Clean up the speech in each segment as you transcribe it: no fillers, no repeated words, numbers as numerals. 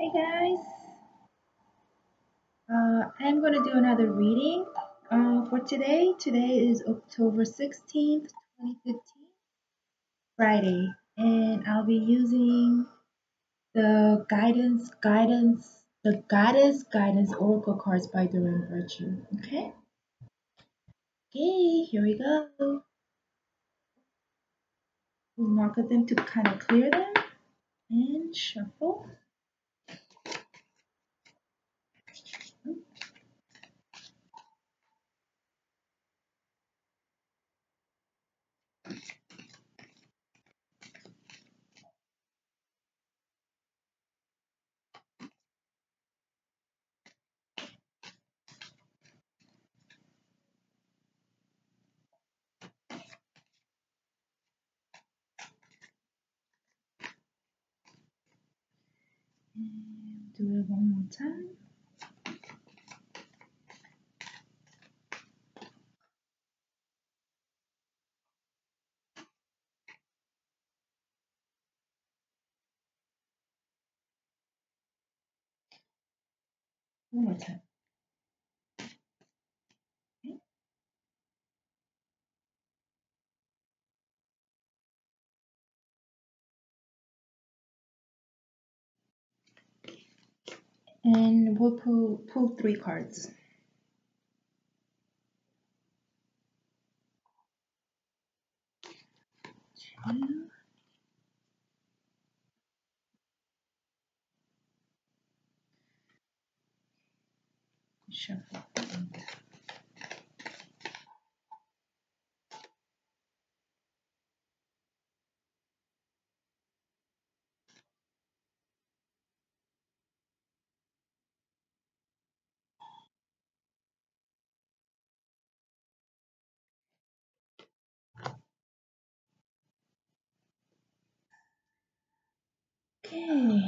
Hey guys, I'm going to do another reading for today. Today is October 16th, 2015, Friday, and I'll be using the Goddess Guidance Oracle cards by Doreen Virtue. Okay, here we go. We'll mark them to kind of clear them and shuffle. And do it one more time. One more time. Okay. And we'll pull three cards. Two, shuffle. Okay.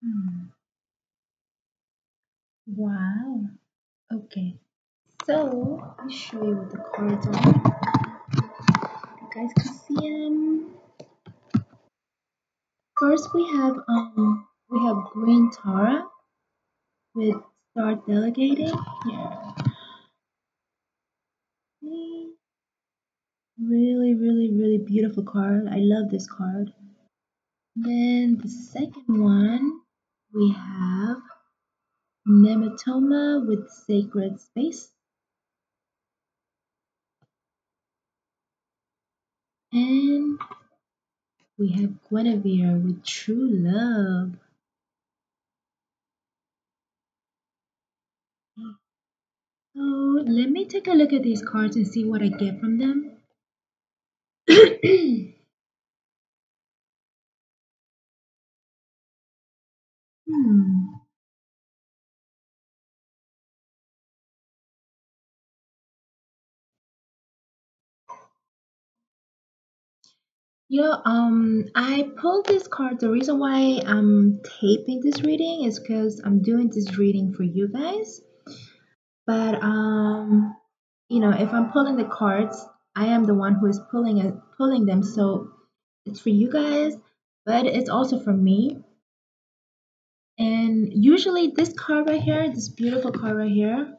Hmm. Wow. Okay. So let me show you what the cards are. You guys can see them. First we have Green Tara with Start Delegating. Yeah. Really, really, really beautiful card. I love this card. Then the second one we have Nematoma with Sacred Space. And we have Guinevere with True Love. So let me take a look at these cards and see what I get from them. Hmm. I pulled this card. The reason why I'm taping this reading is because I'm doing this reading for you guys. But if I'm pulling the cards, I am the one who is pulling them. So it's for you guys, but it's also for me. And usually this card right here, this beautiful card right here,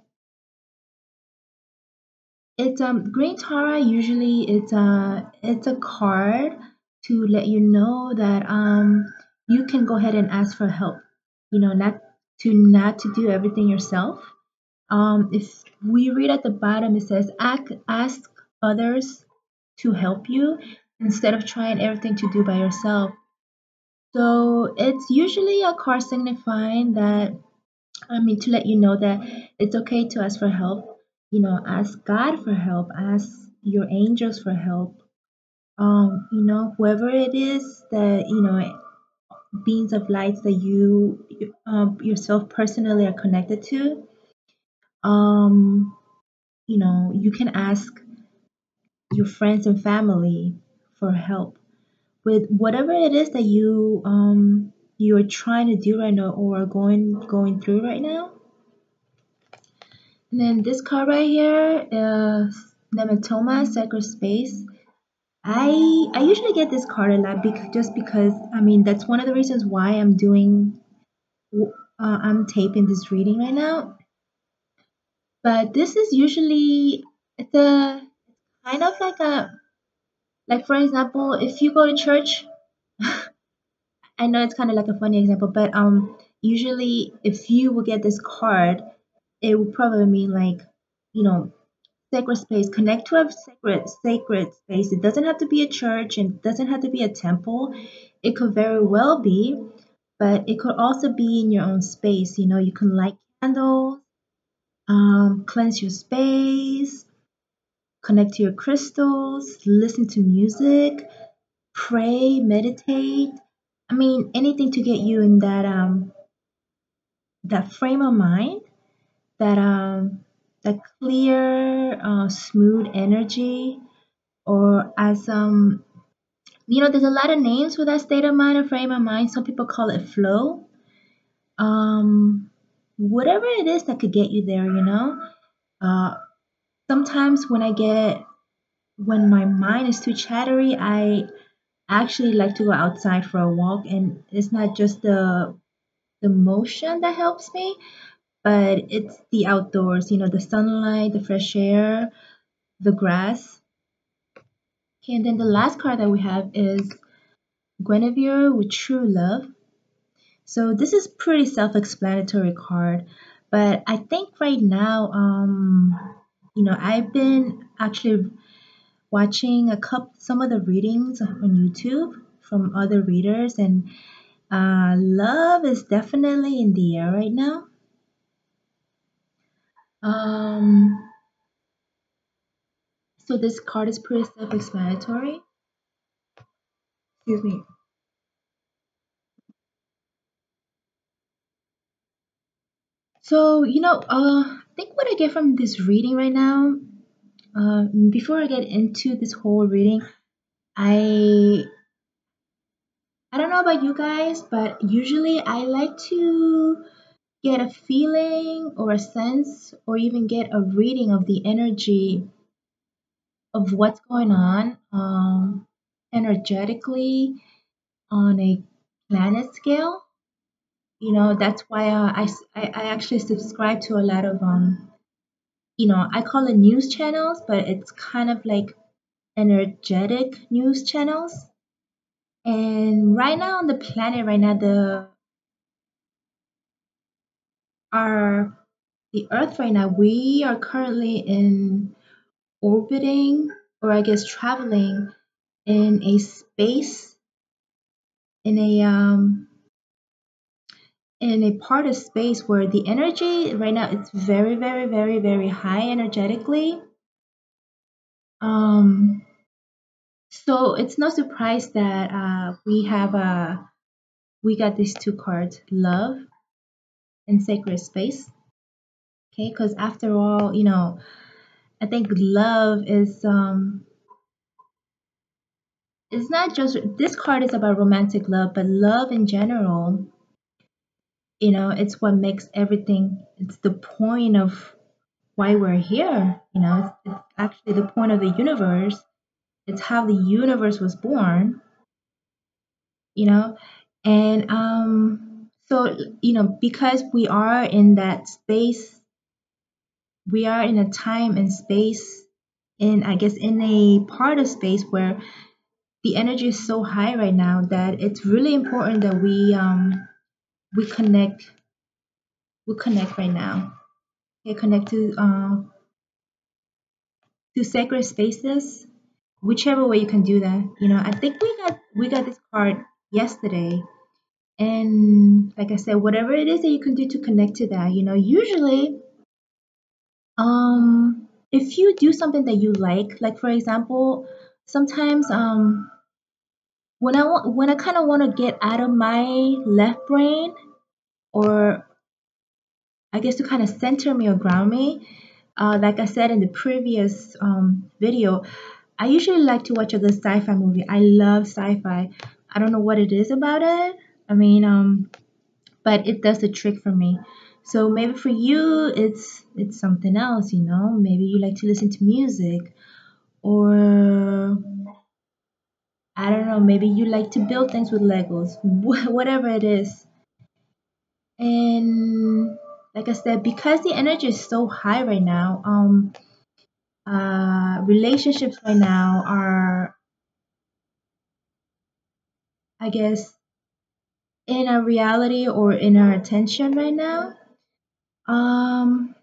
it's Green Tara. Usually it's a card to let you know that you can go ahead and ask for help. Not to do everything yourself. If we read at the bottom, it says ask others to help you instead of trying everything to do by yourself. So it's usually a card signifying that, to let you know that it's okay to ask for help. Ask God for help, ask your angels for help. Whoever it is that, beings of lights that you yourself personally are connected to, you can ask your friends and family for help with whatever it is that you're trying to do right now or going through right now. And then this card right here is Nematoma Sacred Space. I usually get this card a lot just because I mean that's one of the reasons why I'm taping this reading right now. But this is usually it's a kind of like for example, if you go to church, I know it's kind of like a funny example, but usually if you will get this card, it would probably mean like, you know, sacred space. Connect to a sacred space. It doesn't have to be a church and it doesn't have to be a temple. It could very well be, but it could also be in your own space. You know, you can light candles, cleanse your space, connect to your crystals, listen to music, pray, meditate. I mean, anything to get you in that frame of mind, that clear, smooth energy, or as there's a lot of names for that state of mind or frame of mind. Some people call it flow. Um, Whatever it is that could get you there, you know. Uh, Sometimes when my mind is too chattery, I actually like to go outside for a walk, and it's not just the motion that helps me, but it's the outdoors, the sunlight, the fresh air, the grass. Okay, and then the last card that we have is Guinevere with True Love. So this is pretty self-explanatory card, but I think right now, I've been actually watching some of the readings on YouTube from other readers, and love is definitely in the air right now. Um, so this card is pretty self-explanatory. Excuse me. So, I think what I get from this reading right now, before I get into this whole reading, I I don't know about you guys, but usually I like to get a feeling or a sense or even get a reading of the energy of what's going on energetically on a planet scale. That's why I actually subscribe to a lot of I call it news channels, but it's kind of like energetic news channels. And right now on the planet, right now our the Earth right now, we are currently in orbiting, or I guess traveling in a space, in a part of space where the energy right now it's very, very, very, very high energetically. Um, so it's no surprise that we got these two cards, love and sacred space. Okay, because after all, I think love is it's not just this card is about romantic love, but love in general, it's what makes everything. It's the point of why we're here. It's actually the point of the universe. It's how the universe was born. You know, and so because we are in that space, we are in a time and space, in I guess in a part of space where the energy is so high right now that it's really important that we connect right now. Okay, connect to sacred spaces, whichever way you can do that. I think we got this card yesterday, and like I said, whatever it is that you can do to connect to that. Usually, if you do something that you like for example, sometimes when I kind of want to get out of my left brain, or I guess to kind of center me or ground me, like I said in the previous video, I usually like to watch a good sci-fi movie. I love sci-fi. I don't know what it is about it. I mean, but it does the trick for me. So maybe for you, it's something else. Maybe you like to listen to music, or I don't know, maybe you like to build things with Legos, whatever it is. And like I said, because the energy is so high right now, relationships right now are, I guess, in our reality or in our attention right now. Um,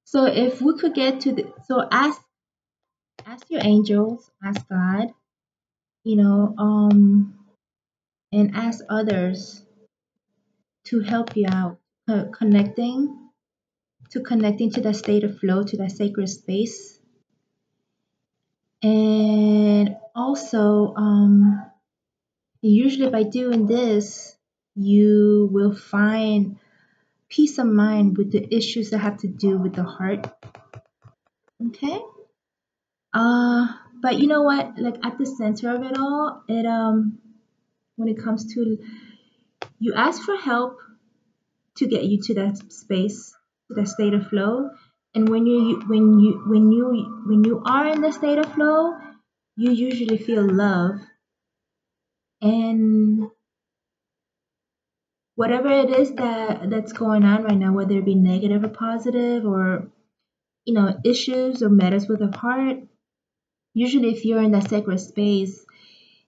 so if we could get to the, so ask your angels, ask God, you know, and ask others to help you out, connecting to that state of flow, to that sacred space. And also, usually by doing this, you will find peace of mind with the issues that have to do with the heart. Okay. Uh, but you know what? Like at the center of it all, it when it comes to, you ask for help to get you to that space, to that state of flow. And when you are in the state of flow, you usually feel love. And whatever it is that's going on right now, whether it be negative or positive, or issues or matters with the heart, usually if you're in that sacred space,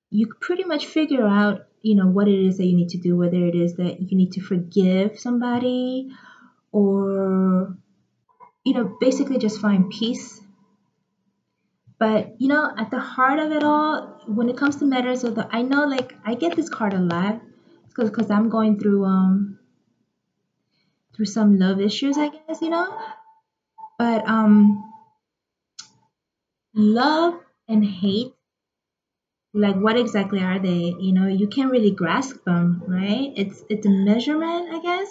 you pretty much figure out what it is that you need to do, whether it is that you need to forgive somebody, or basically just find peace. But at the heart of it all, when it comes to matters of the, I know, like, I get this card a lot because I'm going through some love issues, I guess, but love and hate, like, what exactly are they? You can't really grasp them, right? It's a measurement, I guess,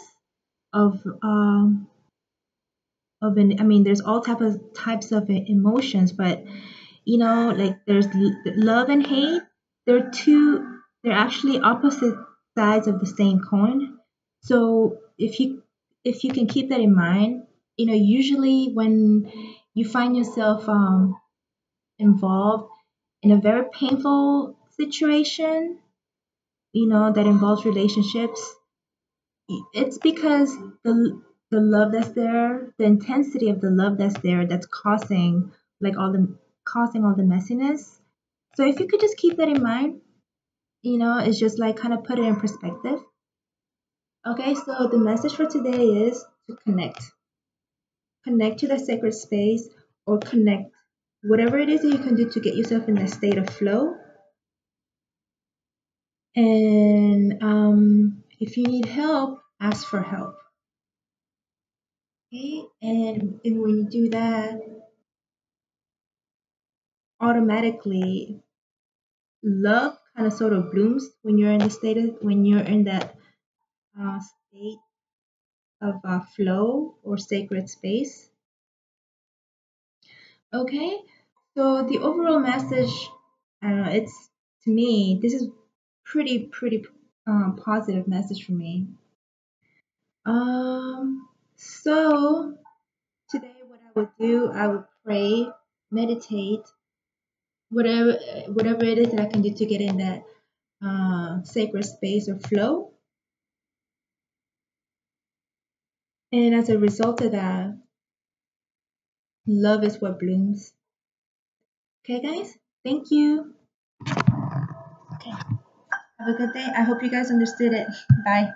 of an, I mean, there's all types of emotions, but like, there's love and hate. They're actually opposite sides of the same coin. So if you can keep that in mind, usually when you find yourself involved in a very painful situation, that involves relationships, it's because the love that's there, the intensity of the love that's there, that's causing all the messiness. So if you could just keep that in mind, it's just like kind of put it in perspective. Okay, so the message for today is to connect to the sacred space, or connect whatever it is that you can do to get yourself in a state of flow. And if you need help, ask for help. Okay, and when you do that, automatically love kind of sort of blooms when you're in that state of flow or sacred space. Okay, so the overall message, I don't know, it's, to me, this is pretty positive message for me. So today, what I would do, I would pray, meditate, whatever whatever it is that I can do to get in that sacred space or flow. And as a result of that, love is what blooms. Okay, guys? Thank you. Okay. Have a good day. I hope you guys understood it. Bye.